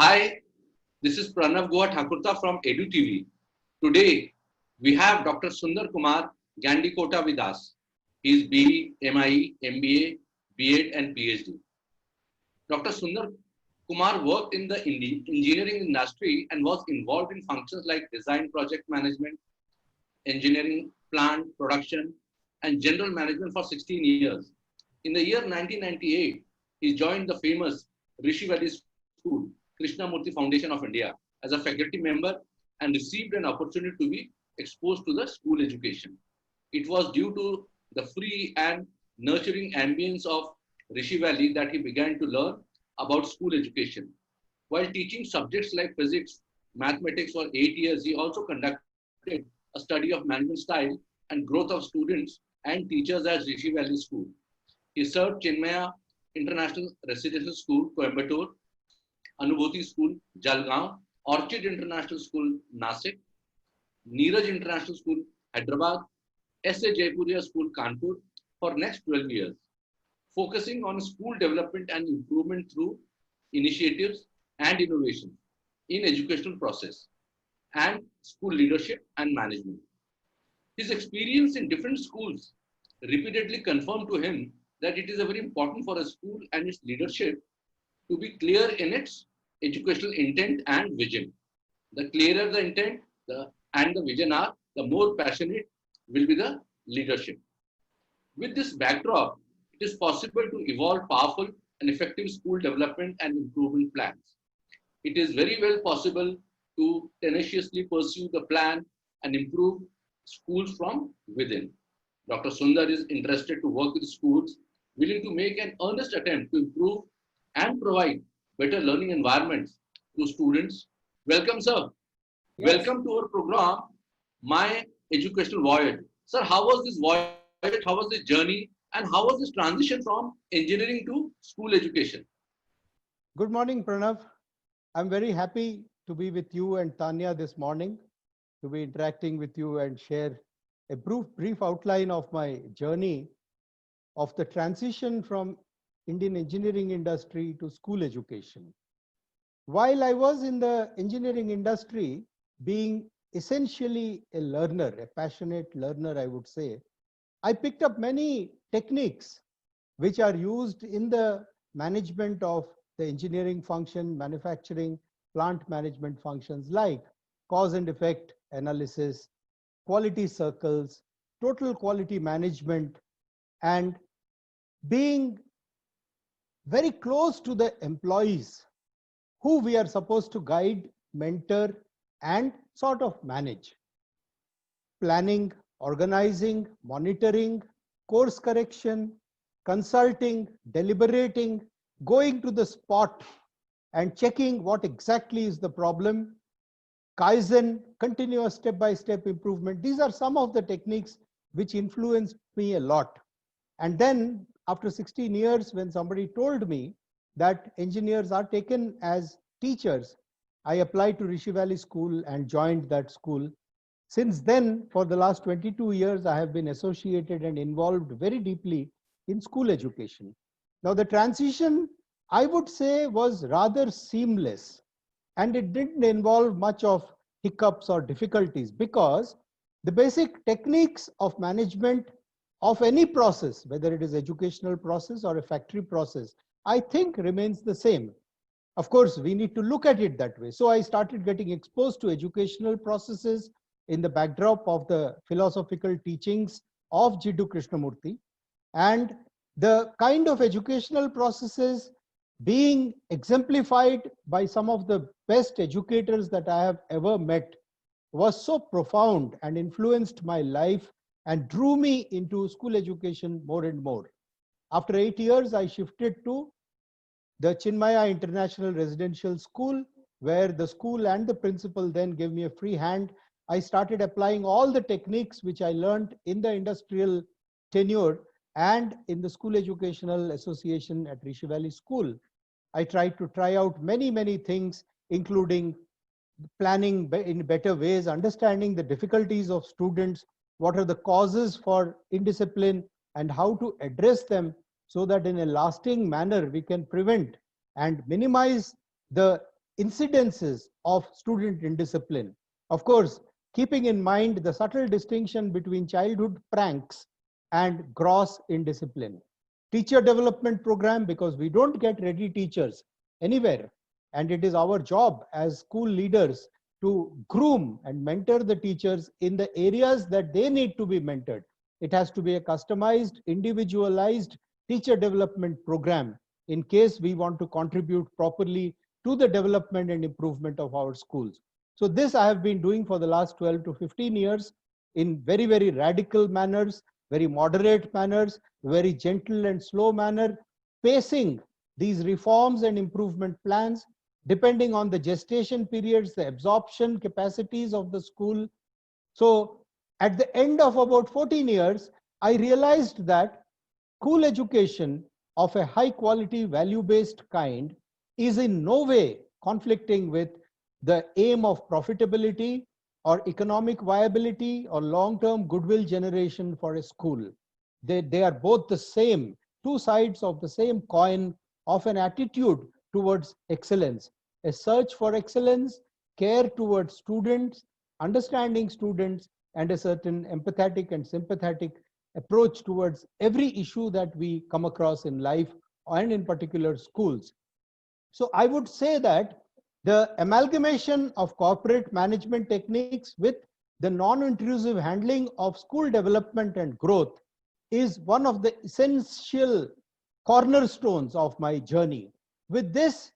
Hi, this is Pranav Goa Thakurta from EduTV. Today, we have Dr. Sundar Kumar Gandikota with us. He is BE, MIE, MBA, B.Ed and PhD. Dr. Sundar Kumar worked in the engineering industry and was involved in functions like design project management, engineering, plant, production, and general management for 16 years. In the year 1998, he joined the famous Rishi Valley School, Krishnamurti Foundation of India, as a faculty member and received an opportunity to be exposed to the school education. It was due to the free and nurturing ambience of Rishi Valley that he began to learn about school education. While teaching subjects like physics, mathematics for 8 years, he also conducted a study of management style and growth of students and teachers at Rishi Valley School. He served Chinmaya International Residential School, Coimbatore, Anubhuti School, Jalgaon, Orchid International School, Nasik, Neeraj International School, Hyderabad, S.A. Jaipuria School, Kanpur for next 12 years, focusing on school development and improvement through initiatives and innovation in educational process and school leadership and management. His experience in different schools repeatedly confirmed to him that it is very important for a school and its leadership to be clear in its educational intent and vision. The clearer the intent and the vision are, the more passionate will be the leadership. With this backdrop, it is possible to evolve powerful and effective school development and improvement plans. It is very well possible to tenaciously pursue the plan and improve schools from within. Dr. Sundar is interested to work with schools willing to make an earnest attempt to improve and provide better learning environments to students. Welcome, sir. Yes. Welcome to our program, My Educational Voyage. Sir, how was this voyage? How was this journey? And how was this transition from engineering to school education? Good morning, Pranav. I'm very happy to be with you and Tanya this morning, to be interacting with you and share a brief outline of my journey of the transition from Indian engineering industry to school education. While I was in the engineering industry, being essentially a learner, a passionate learner, I would say, I picked up many techniques which are used in the management of the engineering function, manufacturing, plant management functions like cause and effect analysis, quality circles, total quality management, and being very close to the employees who we are supposed to guide, mentor, and sort of manage. Planning, organizing, monitoring, course correction, consulting, deliberating, going to the spot and checking what exactly is the problem, Kaizen, continuous step-by-step improvement. These are some of the techniques which influenced me a lot. And then after 16 years, when somebody told me that engineers are taken as teachers, I applied to Rishi Valley School and joined that school. Since then, for the last 22 years, I have been associated and involved very deeply in school education. Now, the transition, I would say, was rather seamless, and it didn't involve much of hiccups or difficulties because the basic techniques of management of any process, whether it is educational process or a factory process, I think remains the same. Of course, we need to look at it that way. So I started getting exposed to educational processes in the backdrop of the philosophical teachings of Jiddu Krishnamurti, and the kind of educational processes being exemplified by some of the best educators that I have ever met was so profound and influenced my life and drew me into school education more and more. After 8 years, I shifted to the Chinmaya International Residential School, where the school and the principal then gave me a free hand. I started applying all the techniques which I learned in the industrial tenure and in the School Educational Association at Rishi Valley School. I tried to try out many things, including planning in better ways, understanding the difficulties of students, what are the causes for indiscipline, and how to address them so that in a lasting manner we can prevent and minimize the incidences of student indiscipline. Of course, keeping in mind the subtle distinction between childhood pranks and gross indiscipline. Teacher development program, because we don't get ready teachers anywhere. And it is our job as school leaders to groom and mentor the teachers in the areas that they need to be mentored. It has to be a customized, individualized teacher development program in case we want to contribute properly to the development and improvement of our schools. So this I have been doing for the last 12 to 15 years in very, very radical manners, very moderate manners, very gentle and slow manner, pacing these reforms and improvement plans depending on the gestation periods, the absorption capacities of the school. So at the end of about 14 years, I realized that school education of a high quality value-based kind is in no way conflicting with the aim of profitability or economic viability or long-term goodwill generation for a school. They are both the same, two sides of the same coin of an attitude towards excellence, a search for excellence, care towards students, understanding students, and a certain empathetic and sympathetic approach towards every issue that we come across in life and in particular schools. So I would say that the amalgamation of corporate management techniques with the non-intrusive handling of school development and growth is one of the essential cornerstones of my journey. With this,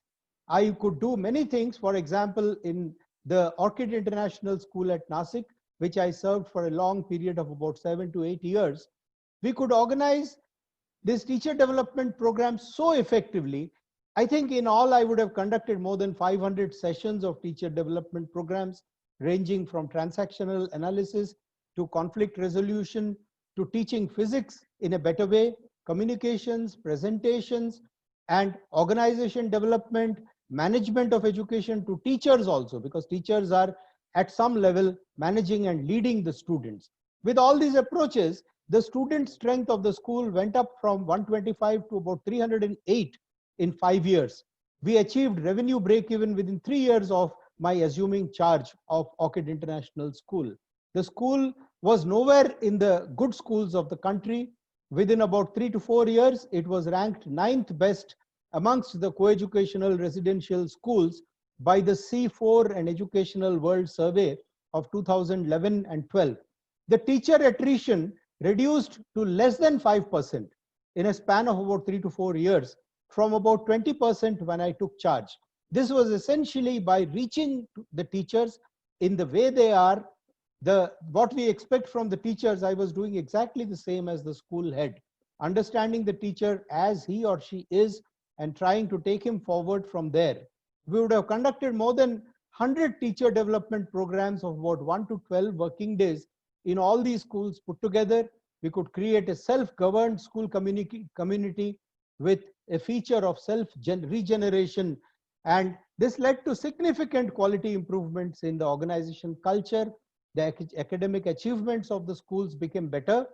I could do many things. For example, in the Orchid International School at Nasik, which I served for a long period of about 7 to 8 years, we could organize this teacher development program so effectively. I think in all, I would have conducted more than 500 sessions of teacher development programs, ranging from transactional analysis to conflict resolution, to teaching physics in a better way, communications, presentations, and organization development, management of education to teachers also, because teachers are at some level managing and leading the students. With all these approaches, the student strength of the school went up from 125 to about 308 in 5 years. We achieved revenue break-even within 3 years of my assuming charge of Orchid International School. The school was nowhere in the good schools of the country. Within about 3 to 4 years, it was ranked 9th best amongst the coeducational residential schools by the C4 and Educational World Survey of 2011 and 12. The teacher attrition reduced to less than 5% in a span of about 3 to 4 years, from about 20% when I took charge. This was essentially by reaching the teachers in the way they are. What we expect from the teachers, I was doing exactly the same as the school head, understanding the teacher as he or she is and trying to take him forward from there. We would have conducted more than 100 teacher development programs of about 1 to 12 working days in all these schools put together. We could create a self-governed school community with a feature of self-regeneration, and this led to significant quality improvements in the organization culture. The academic achievements of the schools became better,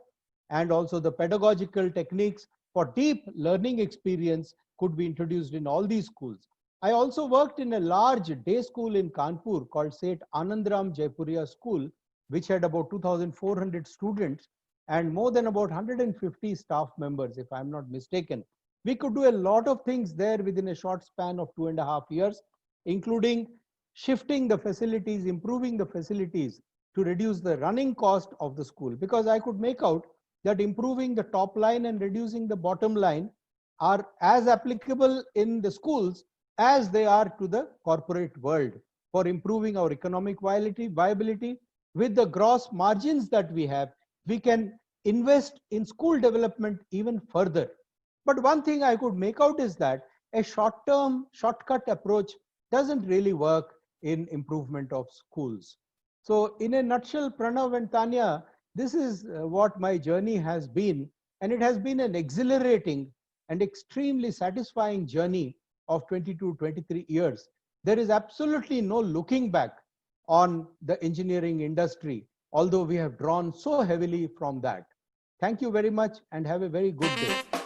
and also the pedagogical techniques for deep learning experience could be introduced in all these schools. I also worked in a large day school in Kanpur called Seth Anandram Jaipuria School, which had about 2,400 students and more than about 150 staff members, if I'm not mistaken. We could do a lot of things there within a short span of 2.5 years, including shifting the facilities, improving the facilities to reduce the running cost of the school, because I could make out that improving the top line and reducing the bottom line are as applicable in the schools as they are to the corporate world for improving our economic viability. With the gross margins that we have, we can invest in school development even further. But one thing I could make out is that a short-term, shortcut approach doesn't really work in improvement of schools. So in a nutshell, Pranav and Tanya, this is what my journey has been, and it has been an exhilarating and extremely satisfying journey of 22, 23 years. There is absolutely no looking back on the engineering industry, although we have drawn so heavily from that. Thank you very much and have a very good day.